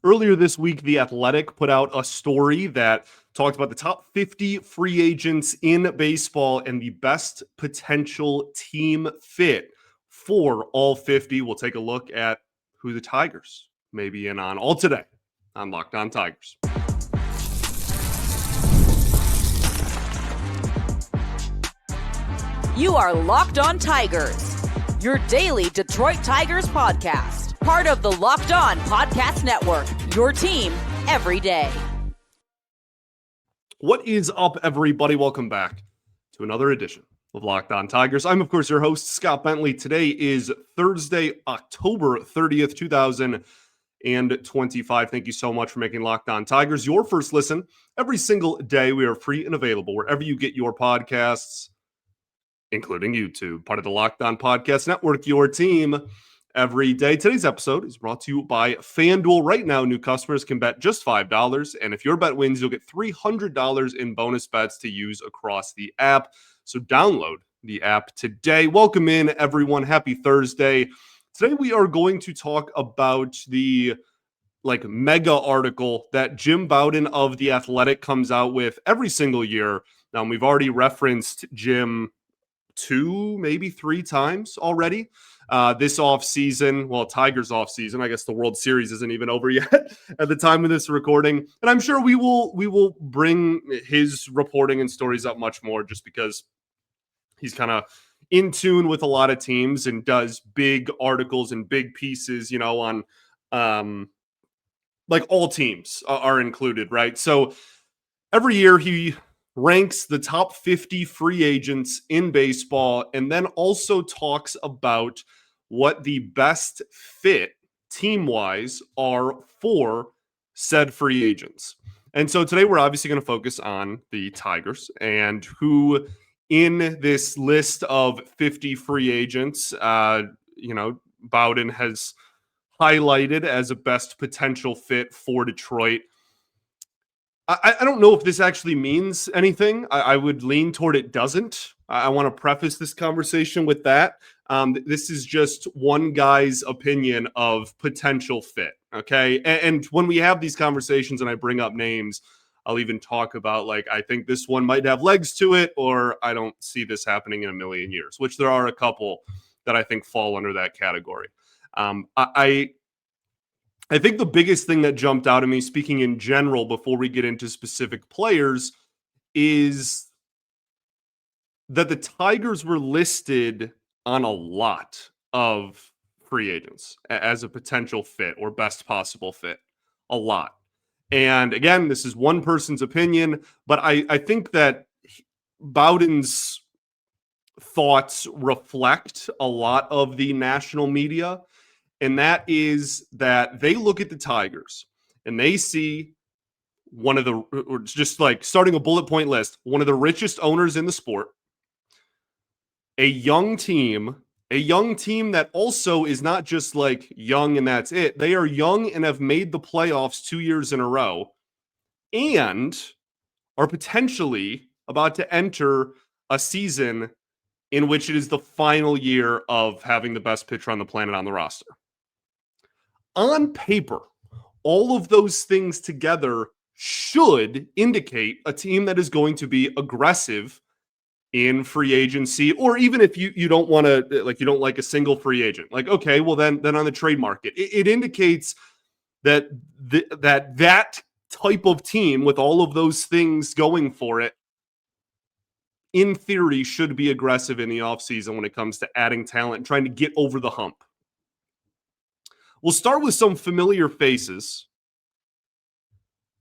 Earlier this week, The Athletic put out a story that talked about the top 50 free agents in baseball and the best potential team fit for all 50. We'll take a look at who the Tigers may be in on all today on Locked On Tigers. You are Locked On Tigers, your daily Detroit Tigers podcast. Part of the Locked On Podcast Network, your team every day. What is up, everybody? Welcome back to another edition of Locked On Tigers. I'm, of course, your host, Scott Bentley. Today is Thursday, October 30th, 2025. Thank you so much for making Locked On Tigers your first listen every single day. We are free and available wherever you get your podcasts, including YouTube, part of the Locked On Podcast Network, your team every day. Today's episode is brought to you by FanDuel. Right now, new customers can bet just $5, and if your bet wins, you'll get $300 in bonus bets to use across the app. So download the app today. Welcome in, everyone. Happy Thursday. Today, we are going to talk about the mega article that Jim Bowden of The Athletic comes out with every single year. Now, we've already referenced Jim 2, maybe 3 times already. This offseason, Tigers offseason, I guess the World Series isn't even over yet at the time of this recording. And I'm sure we will bring his reporting and stories up much more just because he's kind of in tune with a lot of teams and does big articles and big pieces, on all teams are included, right? So every year he ranks the top 50 free agents in baseball, and then also talks about what the best fit team-wise are for said free agents. And so today we're obviously going to focus on the Tigers and who in this list of 50 free agents, Bowden has highlighted as a best potential fit for Detroit. I don't know if this actually means anything. I would lean toward it doesn't. I want to preface this conversation with that. This is just one guy's opinion of potential fit, okay? And when we have these conversations and I bring up names, I'll even talk about, I think this one might have legs to it, or I don't see this happening in a million years, which there are a couple that I think fall under that category. I think the biggest thing that jumped out at me, speaking in general, before we get into specific players, is that the Tigers were listed on a lot of free agents as a potential fit or best possible fit. A lot. And again, this is one person's opinion, but I think that Bowden's thoughts reflect a lot of the national media. And that is that they look at the Tigers and they see one of the, or just starting a bullet point list, one of the richest owners in the sport, a young team that also is not just young and that's it. They are young and have made the playoffs 2 years in a row and are potentially about to enter a season in which it is the final year of having the best pitcher on the planet on the roster. On paper, all of those things together should indicate a team that is going to be aggressive in free agency, or even if you don't want to, you don't like a single free agent, okay, well then on the trade market, it indicates that that type of team with all of those things going for it, in theory, should be aggressive in the offseason when it comes to adding talent and trying to get over the hump. We'll start with some familiar faces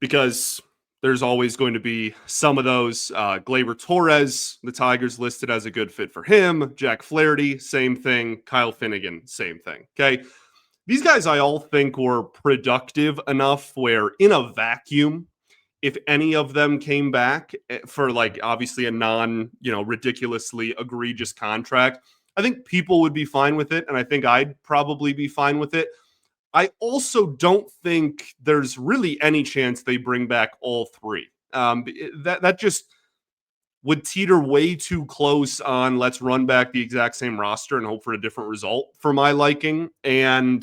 because there's always going to be some of those. Gleyber Torres, the Tigers listed as a good fit for him. Jack Flaherty, same thing. Kyle Finnegan, same thing. Okay. These guys I all think were productive enough where in a vacuum, if any of them came back for obviously a ridiculously egregious contract, I think people would be fine with it. And I think I'd probably be fine with it. I also don't think there's really any chance they bring back all three. That just would teeter way too close on let's run back the exact same roster and hope for a different result for my liking. And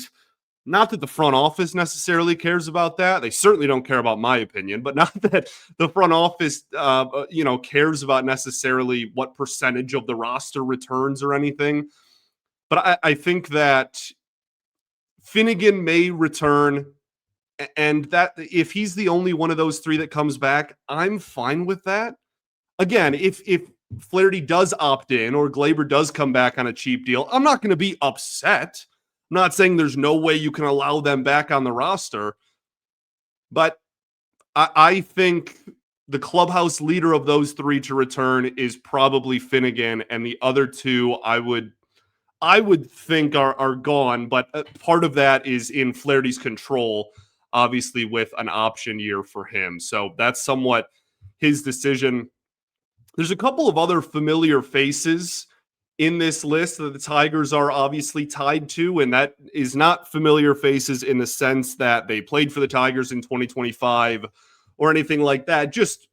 Not that the front office necessarily cares about that. They certainly don't care about my opinion, but not that the front office, cares about necessarily what percentage of the roster returns or anything. But I think that Finnegan may return, and that if he's the only one of those three that comes back, I'm fine with that. Again, if Flaherty does opt in or Glaber does come back on a cheap deal, I'm not going to be upset. I'm not saying there's no way you can allow them back on the roster, but I think the clubhouse leader of those three to return is probably Finnegan, and the other two I would think are gone, but part of that is in Flaherty's control, obviously with an option year for him. So that's somewhat his decision. There's a couple of other familiar faces in this list that the Tigers are obviously tied to, and that is not familiar faces in the sense that they played for the Tigers in 2025 or anything like that. Just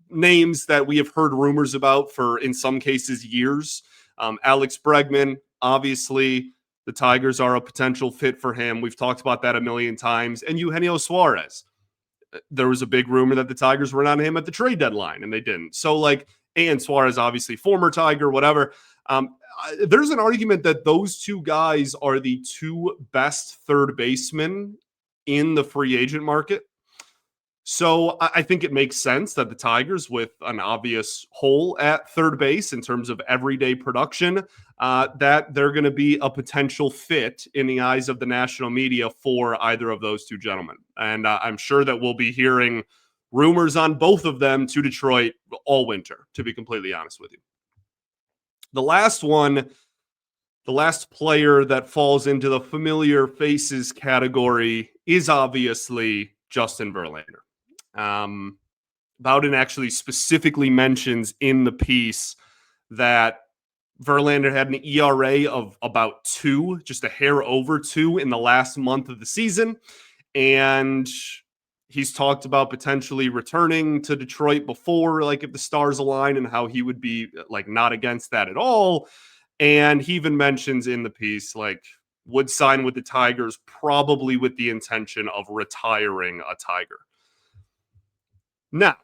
names that we have heard rumors about for, in some cases, years. Alex Bregman, obviously, the Tigers are a potential fit for him. We've talked about that a million times. And Eugenio Suarez. There was a big rumor that the Tigers were on him at the trade deadline, and they didn't. So, and Suarez, obviously, former Tiger, whatever. There's an argument that those two guys are the two best third basemen in the free agent market. So I think it makes sense that the Tigers, with an obvious hole at third base in terms of everyday production, that they're going to be a potential fit in the eyes of the national media for either of those two gentlemen. And I'm sure that we'll be hearing rumors on both of them to Detroit all winter, to be completely honest with you. The last player that falls into the familiar faces category is obviously Justin Verlander. Bowden actually specifically mentions in the piece that Verlander had an ERA of about 2, just a hair over 2 in the last month of the season. And he's talked about potentially returning to Detroit before, if the stars align, and how he would be not against that at all. And he even mentions in the piece, would sign with the Tigers, probably with the intention of retiring a Tiger. Now,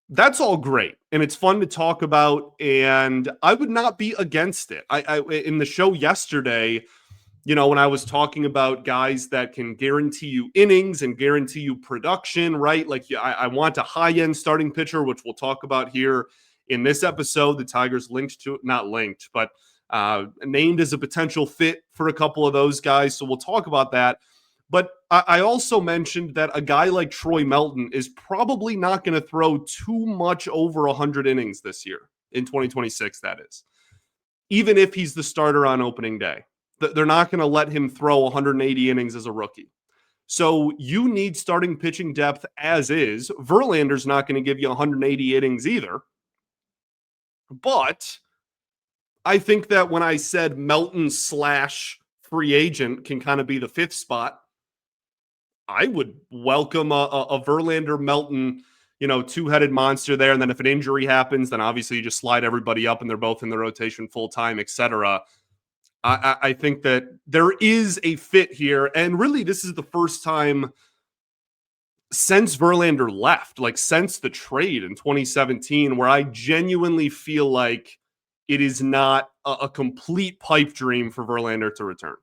that's all great, and it's fun to talk about, and I would not be against it. I in the show yesterday, when I was talking about guys that can guarantee you innings and guarantee you production, right? I want a high-end starting pitcher, which we'll talk about here in this episode. The Tigers named as a potential fit for a couple of those guys, so we'll talk about that. But I also mentioned that a guy like Troy Melton is probably not going to throw too much over 100 innings this year, in 2026, that is. Even if he's the starter on opening day. They're not going to let him throw 180 innings as a rookie. So you need starting pitching depth as is. Verlander's not going to give you 180 innings either. But I think that when I said Melton / free agent can kind of be the fifth spot, I would welcome a Verlander Melton, two-headed monster there. And then if an injury happens, then obviously you just slide everybody up and they're both in the rotation full-time, etc. I think that there is a fit here. And really, this is the first time since Verlander left, since the trade in 2017, where I genuinely feel like it is not a complete pipe dream for Verlander to return.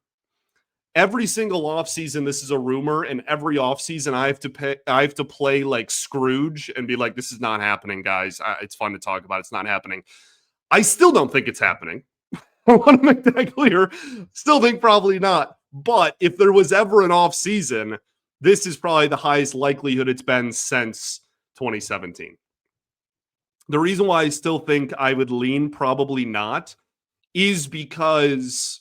Every single offseason, this is a rumor, and every offseason I have to play like Scrooge and be like, this is not happening, guys. It's fun to talk about. It's not happening. I still don't think it's happening. I want to make that clear. Still think probably not. But if there was ever an offseason, this is probably the highest likelihood it's been since 2017. The reason why I still think I would lean probably not is because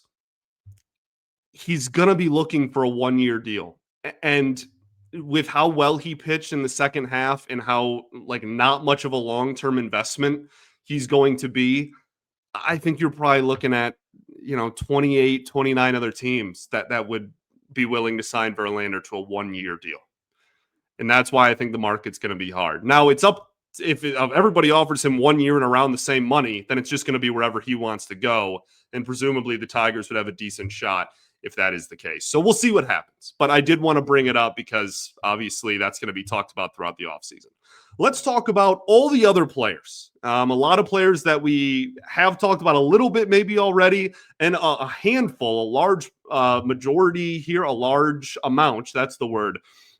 he's going to be looking for a one-year deal. And with how well he pitched in the second half and how not much of a long-term investment he's going to be, I think you're probably looking at, 28, 29 other teams that would be willing to sign Verlander to a one-year deal. And that's why I think the market's going to be hard. Now it's up. If everybody offers him 1 year and around the same money, then it's just going to be wherever he wants to go. And presumably the Tigers would have a decent shot if that is the case. So we'll see what happens. But I did want to bring it up because obviously that's going to be talked about throughout the offseason. Let's talk about all the other players. A lot of players that we have talked about a little bit maybe already, and a handful, a large majority here, a large amount, that's the word,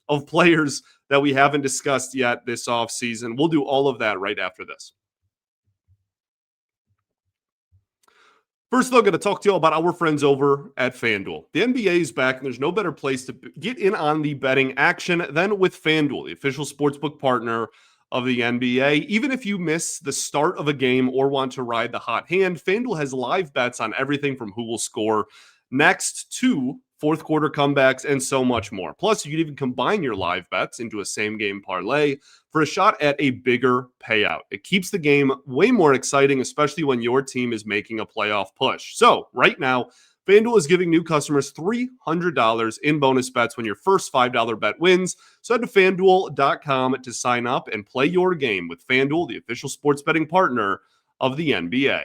of players that we haven't discussed yet this offseason. We'll do all of that right after this. First, though, I'm going to talk to you all about our friends over at FanDuel. The NBA is back, and there's no better place to get in on the betting action than with FanDuel, the official sportsbook partner of the NBA. Even if you miss the start of a game or want to ride the hot hand, FanDuel has live bets on everything from who will score next to fourth quarter comebacks and so much more. Plus, you can even combine your live bets into a same game parlay for a shot at a bigger payout. It keeps the game way more exciting, especially when your team is making a playoff push. So right now, FanDuel is giving new customers $300 in bonus bets when your first $5 bet wins. So head to FanDuel.com to sign up and play your game with FanDuel, the official sports betting partner of the NBA.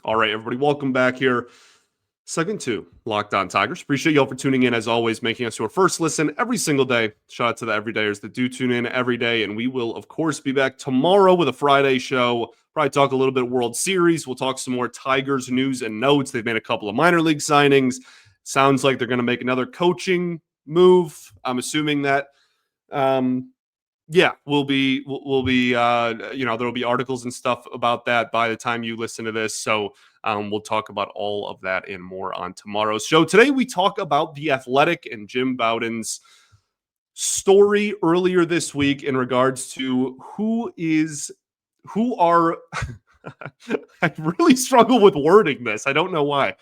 All right, everybody, welcome back here. Segment 2, Locked On Tigers. Appreciate y'all for tuning in, as always, making us your first listen every single day. Shout out to the everydayers that do tune in every day, and we will, of course, be back tomorrow with a Friday show. Probably talk a little bit World Series. We'll talk some more Tigers news and notes. They've made a couple of minor league signings. Sounds like they're going to make another coaching move. I'm assuming that we'll be there'll be articles and stuff about that by the time you listen to this. So we'll talk about all of that and more on tomorrow's show. Today, we talk about The Athletic and Jim Bowden's story earlier this week in regards to who are, I really struggle with wording this. I don't know why.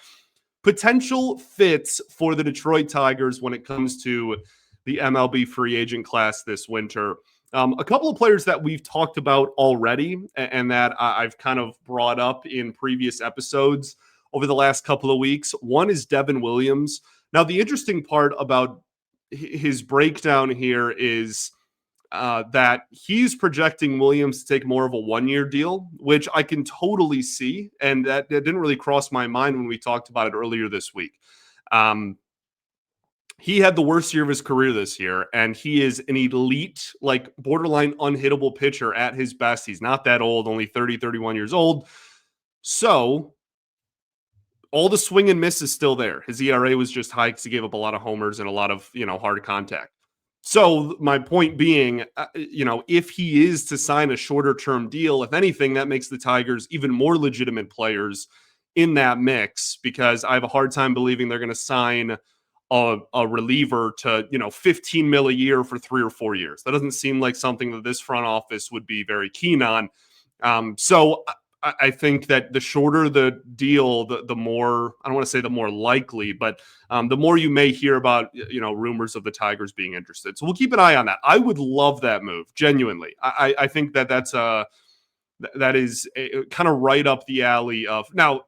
Potential fits for the Detroit Tigers when it comes to the MLB free agent class this winter. A couple of players that we've talked about already and that I've kind of brought up in previous episodes over the last couple of weeks. One is Devin Williams. Now, the interesting part about his breakdown here is that he's projecting Williams to take more of a one-year deal, which I can totally see. And that didn't really cross my mind when we talked about it earlier this week. He had the worst year of his career this year, and he is an elite, like borderline unhittable pitcher at his best. He's not that old, only 30, 31 years old. So all the swing and miss is still there. His ERA was just high because he gave up a lot of homers and a lot of, hard contact. So my point being, if he is to sign a shorter term deal, if anything, that makes the Tigers even more legitimate players in that mix, because I have a hard time believing they're going to sign a reliever to, $15 million a year for 3 or 4 years. That doesn't seem like something that this front office would be very keen on. So I think that the shorter the deal, the more, I don't want to say the more likely, but the more you may hear about, rumors of the Tigers being interested. So we'll keep an eye on that. I would love that move, genuinely. I think that that is kind of right up the alley of now.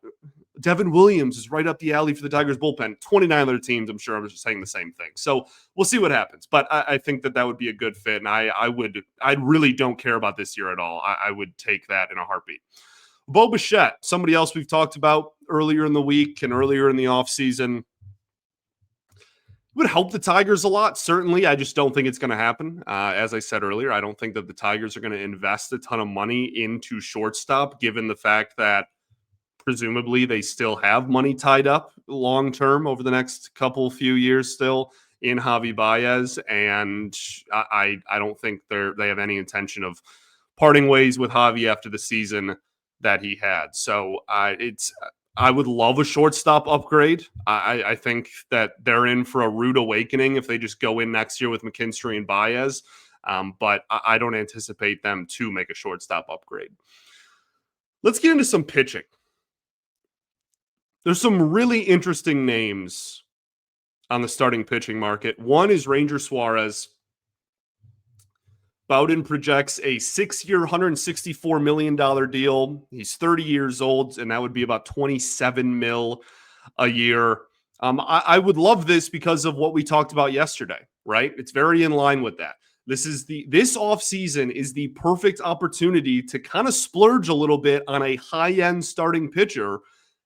Devin Williams is right up the alley for the Tigers bullpen. 29 other teams, I'm sure, I'm just saying the same thing. So we'll see what happens. But I think that would be a good fit. And I really don't care about this year at all. I would take that in a heartbeat. Bo Bichette, somebody else we've talked about earlier in the week and earlier in the offseason. Would help the Tigers a lot, certainly. I just don't think it's going to happen. As I said earlier, I don't think that the Tigers are going to invest a ton of money into shortstop, given the fact that presumably they still have money tied up long-term over the next few years still in Javi Baez. And I don't think they have any intention of parting ways with Javi after the season that he had. So I would love a shortstop upgrade. I think that they're in for a rude awakening if they just go in next year with McKinstry and Baez. But I don't anticipate them to make a shortstop upgrade. Let's get into some pitching. There's some really interesting names on the starting pitching market. One is Ranger Suarez. Bowden projects a 6-year, $164 million deal. He's 30 years old, and that would be about $27 million a year. I would love this because of what we talked about yesterday, right? It's very in line with that. This offseason is the perfect opportunity to kind of splurge a little bit on a high-end starting pitcher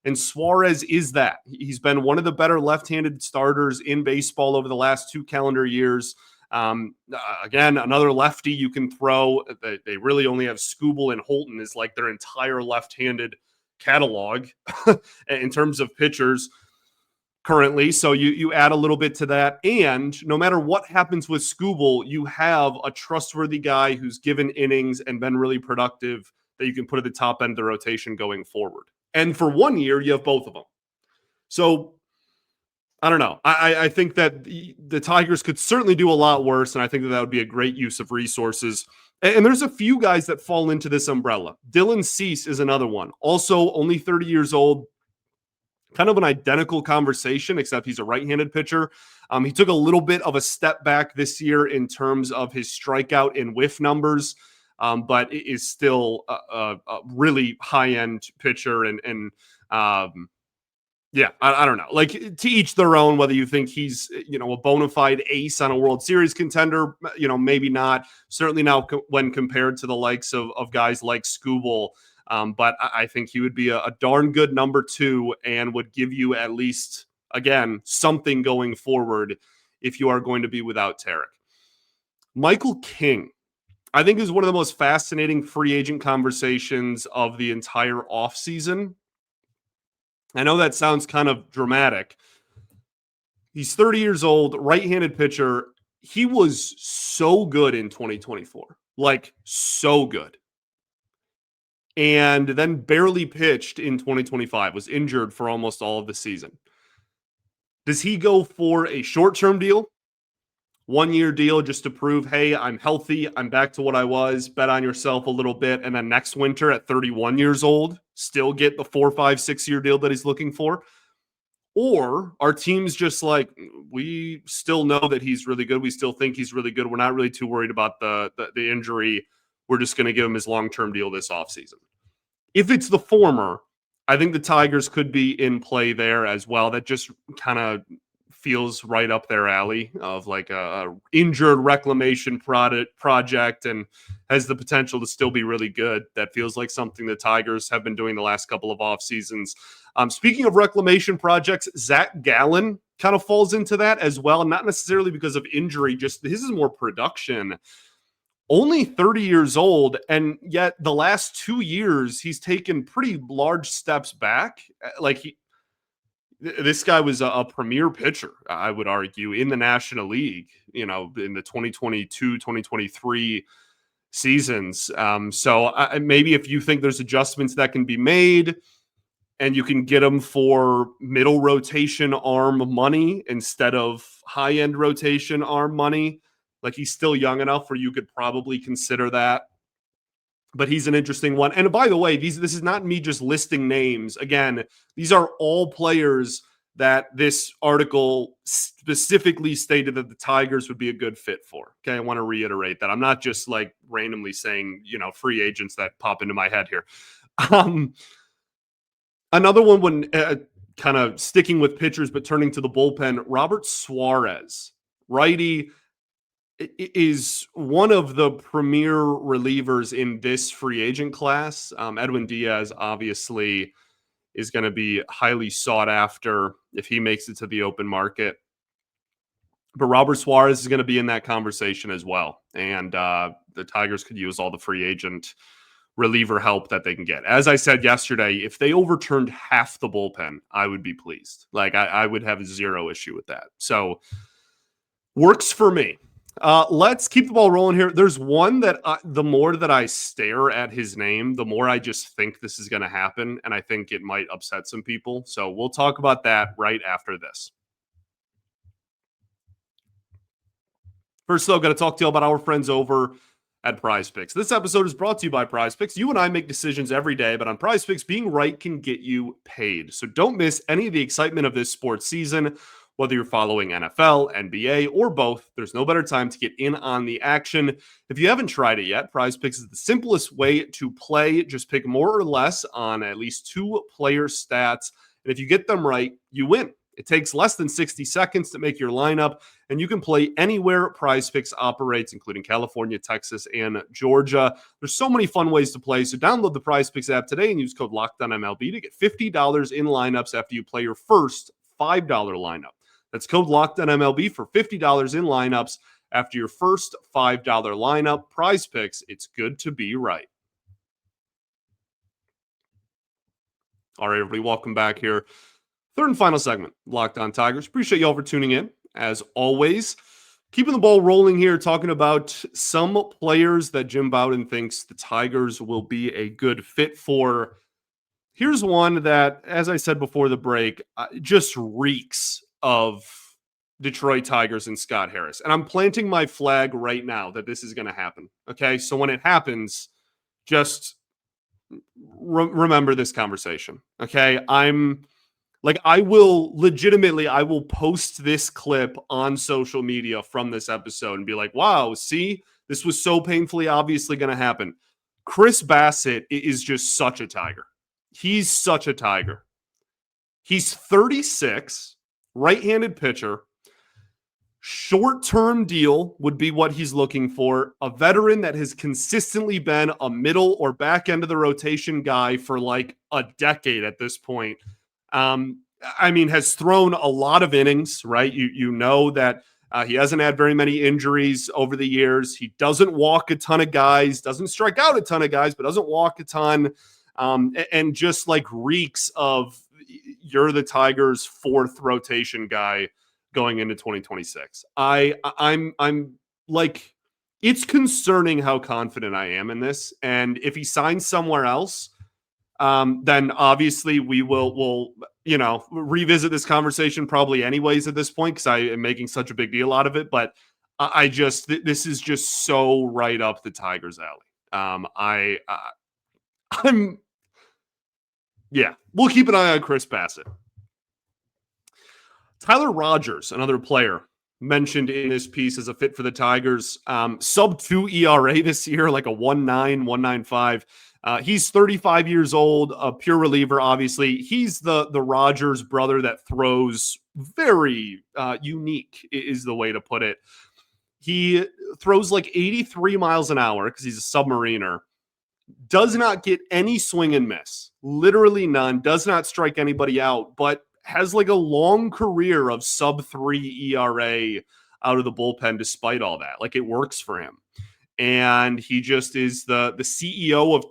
And Suarez is that. He's been one of the better left-handed starters in baseball over the last 2 calendar years. Again, another lefty you can throw. They really only have Skubal and Holton is like their entire left-handed catalog in terms of pitchers currently. So you add a little bit to that. And no matter what happens with Skubal, you have a trustworthy guy who's given innings and been really productive that you can put at the top end of the rotation going forward. And for 1 year, you have both of them. So I don't know. I think that the Tigers could certainly do a lot worse, and I think that would be a great use of resources. And there's a few guys that fall into this umbrella. Dylan Cease is another one. Also only 30 years old. Kind of an identical conversation, except he's a right-handed pitcher. He took a little bit of a step back this year in terms of his strikeout and whiff numbers, but it is still a really high-end pitcher. Yeah, I don't know. Like, to each their own, whether you think he's, a bona fide ace on a World Series contender, maybe not. Certainly now when compared to the likes of guys like Skubal. But I think he would be a darn good number 2 and would give you at least, again, something going forward if you are going to be without Tarek. Michael King, I think, is one of the most fascinating free agent conversations of the entire offseason. I know that sounds kind of dramatic. He's 30 years old, right-handed pitcher. He was so good in 2024, like so good. And then barely pitched in 2025, was injured for almost all of the season. Does he go for a short-term deal? 1-year deal just to prove, hey, I'm healthy, I'm back to what I was, bet on yourself a little bit, and then next winter at 31 years old, still get the 4, 5, 6-year deal that he's looking for? Or are teams just like, we still know that he's really good, we still think he's really good, we're not really too worried about the injury, we're just going to give him his long-term deal this offseason? If it's the former, I think the Tigers could be in play there as well. That just kind of feels right up their alley of like a injured reclamation project and has the potential to still be really good. That feels like something the Tigers have been doing the last couple of off seasons. Speaking of reclamation projects, Zach Gallen kind of falls into that as well. Not necessarily because of injury, just his is more production. Only 30 years old, and yet the last 2 years he's taken pretty large steps back. This guy was a premier pitcher, I would argue, in the National League, in the 2022-2023 seasons. So maybe if you think there's adjustments that can be made and you can get him for middle rotation arm money instead of high-end rotation arm money, like he's still young enough where you could probably consider that. But he's an interesting one. And by the way, this is not me just listing names. Again, these are all players that this article specifically stated that the Tigers would be a good fit for. Okay, I want to reiterate that. I'm not just like randomly saying, free agents that pop into my head here. Another one when kind of sticking with pitchers but turning to the bullpen, Robert Suarez, righty, is one of the premier relievers in this free agent class. Edwin Diaz obviously is going to be highly sought after if he makes it to the open market. But Robert Suarez is going to be in that conversation as well. And the Tigers could use all the free agent reliever help that they can get. As I said yesterday, if they overturned half the bullpen, I would be pleased. Like I would have zero issue with that. So works for me. Let's keep the ball rolling here. There's one that the more that I stare at his name, the more I just think this is going to happen. And I think it might upset some people. So we'll talk about that right after this. First, though, got to talk to you about our friends over at Prize Picks. This episode is brought to you by Prize Picks. You and I make decisions every day, but on Prize Picks, being right can get you paid. So don't miss any of the excitement of this sports season. Whether you're following NFL, NBA, or both, there's no better time to get in on the action. If you haven't tried it yet, Prize Picks is the simplest way to play. Just pick more or less on at least 2 player stats. And if you get them right, you win. It takes less than 60 seconds to make your lineup, and you can play anywhere PrizePicks operates, including California, Texas, and Georgia. There's so many fun ways to play, so download the PrizePicks app today and use code LOCKEDONMLB to get $50 in lineups after you play your first $5 lineup. That's code LOCKEDONMLB for $50 in lineups after your first $5 lineup. PrizePicks, it's good to be right. All right, everybody, welcome back here. Third and final segment, Locked On Tigers. Appreciate y'all for tuning in, as always. Keeping the ball rolling here, talking about some players that Jim Bowden thinks the Tigers will be a good fit for. Here's one that, as I said before the break, just reeks of Detroit Tigers and Scott Harris. And I'm planting my flag right now that this is going to happen. Okay, so when it happens, just remember this conversation. Okay, I will post this clip on social media from this episode and be like, wow, see, this was so painfully obviously going to happen. Chris Bassett is just such a Tiger. He's such a Tiger. He's 36, right-handed pitcher. Short-term deal would be what he's looking for. A veteran that has consistently been a middle or back end of the rotation guy for like a decade at this point. Has thrown a lot of innings, right? You know that he hasn't had very many injuries over the years. He doesn't walk a ton of guys, doesn't strike out a ton of guys, but doesn't walk a ton. And just like reeks of you're the Tigers' fourth rotation guy going into 2026. I'm like, it's concerning how confident I am in this. And if he signs somewhere else, then obviously we'll revisit this conversation probably anyways at this point because I am making such a big deal out of it. But this is just so right up the Tigers' alley. We'll keep an eye on Chris Bassett. Tyler Rogers, another player mentioned in this piece as a fit for the Tigers. Sub 2 ERA this year, like a 1.9, 1.95. He's 35 years old, a pure reliever, obviously. He's the Rogers brother that throws very unique, is the way to put it. He throws like 83 miles an hour because he's a submariner. Does not get any swing and miss. Literally none. Does not strike anybody out, but has like a long career of sub 3 ERA out of the bullpen despite all that. Like, it works for him. And he just is the CEO of,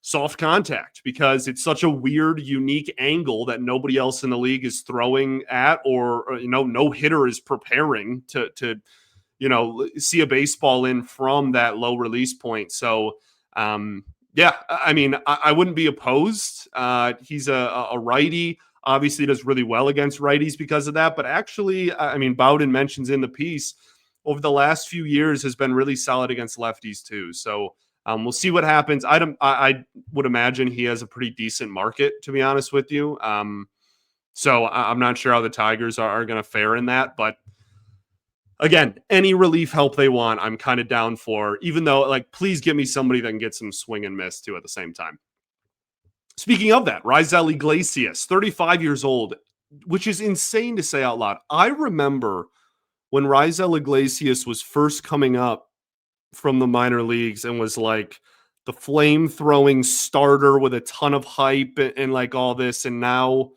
soft contact because it's such a weird, unique angle that nobody else in the league is throwing at, or no hitter is preparing to see a baseball in from that low release point. So, I wouldn't be opposed. He's a righty. Obviously does really well against righties because of that. But actually, Bowden mentions in the piece, over the last few years has been really solid against lefties too. So we'll see what happens. I would imagine he has a pretty decent market, to be honest with you. So I'm not sure how the Tigers are going to fare in that. But again, any relief help they want, I'm kind of down for, even though, please give me somebody that can get some swing and miss too at the same time. Speaking of that, Raisel Iglesias, 35 years old, which is insane to say out loud. I remember when Raisel Iglesias was first coming up from the minor leagues and was like the flame-throwing starter with a ton of hype and like all this, and now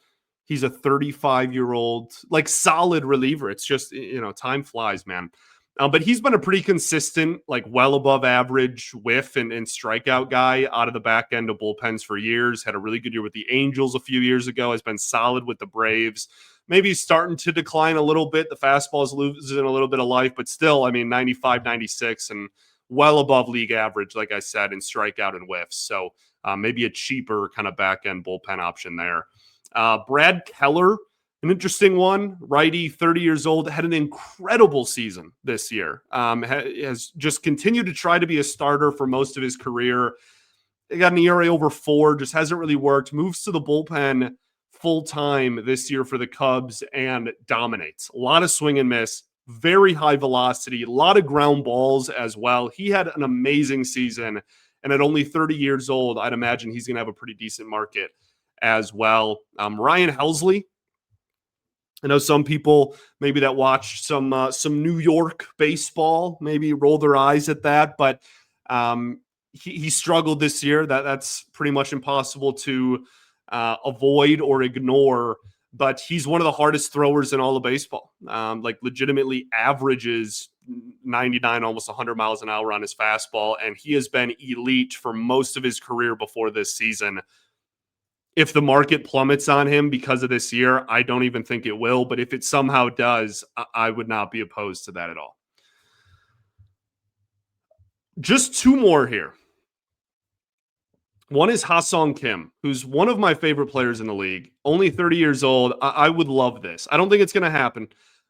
he's a 35-year-old, solid reliever. It's just, time flies, man. But he's been a pretty consistent, well above average whiff and strikeout guy out of the back end of bullpens for years. Had a really good year with the Angels a few years ago. Has been solid with the Braves. Maybe he's starting to decline a little bit. The fastball is losing a little bit of life, but still, 95, 96, and well above league average, like I said, in strikeout and whiffs. So maybe a cheaper kind of back end bullpen option there. Brad Keller, an interesting one, righty, 30 years old, had an incredible season this year. Has just continued to try to be a starter for most of his career. He got an ERA over 4, just hasn't really worked. Moves to the bullpen full time this year for the Cubs and dominates. A lot of swing and miss, very high velocity, a lot of ground balls as well. He had an amazing season, and at only 30 years old, I'd imagine he's going to have a pretty decent market as well. Ryan Helsley, I know some people maybe that watch some New York baseball maybe roll their eyes at that, but he struggled this year. That's pretty much impossible to avoid or ignore. But he's one of the hardest throwers in all of baseball. Like legitimately averages 99, almost 100 miles an hour on his fastball, and he has been elite for most of his career before this season. If the market plummets on him because of this year, I don't even think it will. But if it somehow does, I would not be opposed to that at all. Just two more here. One is Ha-Seong Kim, who's one of my favorite players in the league. Only 30 years old. I would love this. I don't think it's going to happen,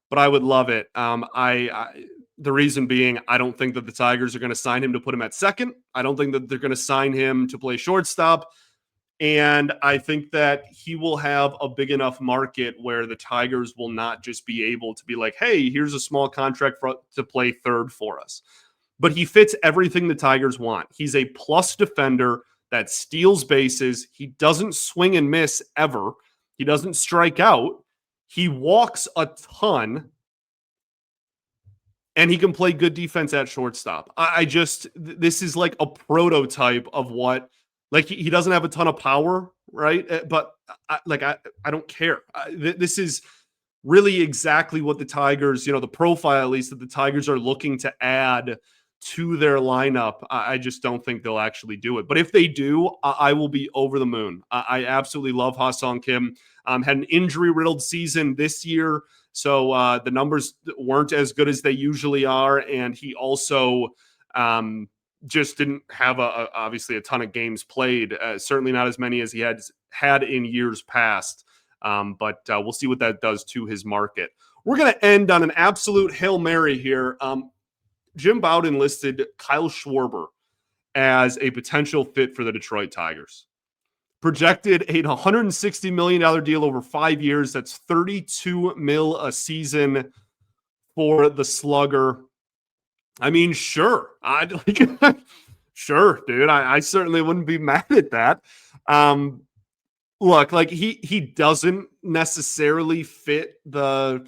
but I would love it. The reason being, I don't think that the Tigers are going to sign him to put him at second. I don't think that they're going to sign him to play shortstop. And I think that he will have a big enough market where the Tigers will not just be able to be like, hey, here's a small contract to play third for us. But he fits everything the Tigers want. He's a plus defender that steals bases. He doesn't swing and miss ever. He doesn't strike out. He walks a ton. And he can play good defense at shortstop. This is like a prototype of what, like he doesn't have a ton of power, right? But I don't care. This is really exactly what the Tigers, the profile at least that the Tigers are looking to add to their lineup. I just don't think they'll actually do it. But if they do, I will be over the moon. I absolutely love Ha-Seong Kim. Had an injury-riddled season this year, so the numbers weren't as good as they usually are, and he also just didn't have obviously a ton of games played, certainly not as many as he had in years past. But we'll see what that does to his market. We're going to end on an absolute Hail Mary here. Jim Bowden listed Kyle Schwarber as a potential fit for the Detroit Tigers. Projected a $160 million deal over 5 years. That's $32 million a season for the slugger. I mean, sure. Sure, dude. I certainly wouldn't be mad at that. Look, like he doesn't necessarily fit the,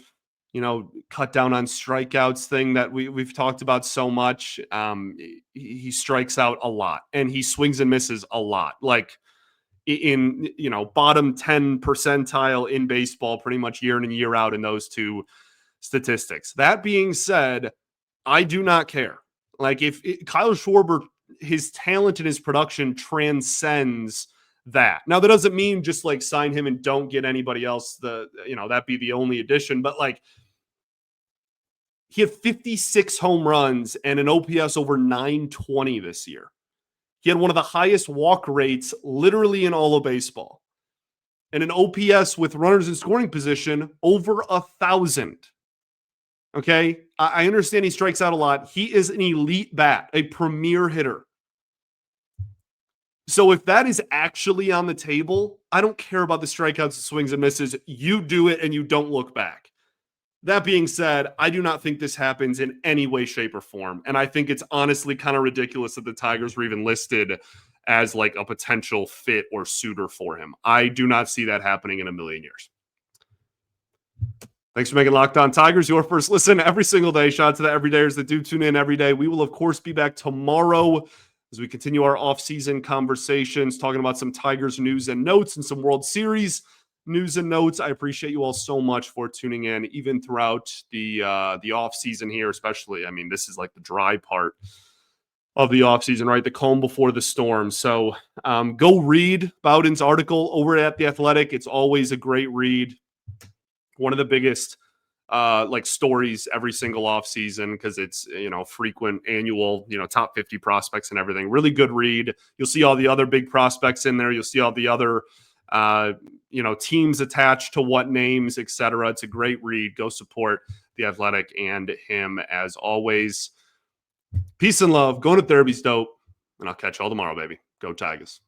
cut down on strikeouts thing that we've talked about so much. He strikes out a lot and he swings and misses a lot. Like in, bottom 10 percentile in baseball pretty much year in and year out in those two statistics. That being said, I do not care. Like if Kyle Schwarber, his talent and his production transcends that. Now that doesn't mean just like sign him and don't get anybody else. That'd be the only addition. But like he had 56 home runs and an OPS over 920 this year. He had one of the highest walk rates literally in all of baseball. And an OPS with runners in scoring position over 1,000. Okay? I understand he strikes out a lot. He is an elite bat, a premier hitter. So if that is actually on the table, I don't care about the strikeouts, swings, and misses. You do it and you don't look back. That being said, I do not think this happens in any way, shape, or form. And I think it's honestly kind of ridiculous that the Tigers were even listed as like a potential fit or suitor for him. I do not see that happening in a million years. Thanks for making Locked On Tigers your first listen every single day. Shout out to the everydayers that do tune in every day. We will, of course, be back tomorrow as we continue our off-season conversations, talking about some Tigers news and notes and some World Series news and notes. I appreciate you all so much for tuning in, even throughout the off-season here, especially. I mean, this is like the dry part of the offseason, right? The calm before the storm. So go read Bowden's article over at The Athletic. It's always a great read. One of the biggest stories every single offseason because it's, frequent annual, top 50 prospects and everything. Really good read. You'll see all the other big prospects in there. You'll see all the other, teams attached to what names, etc. It's a great read. Go support The Athletic and him as always. Peace and love. Going to therapy's dope. And I'll catch you all tomorrow, baby. Go Tigers.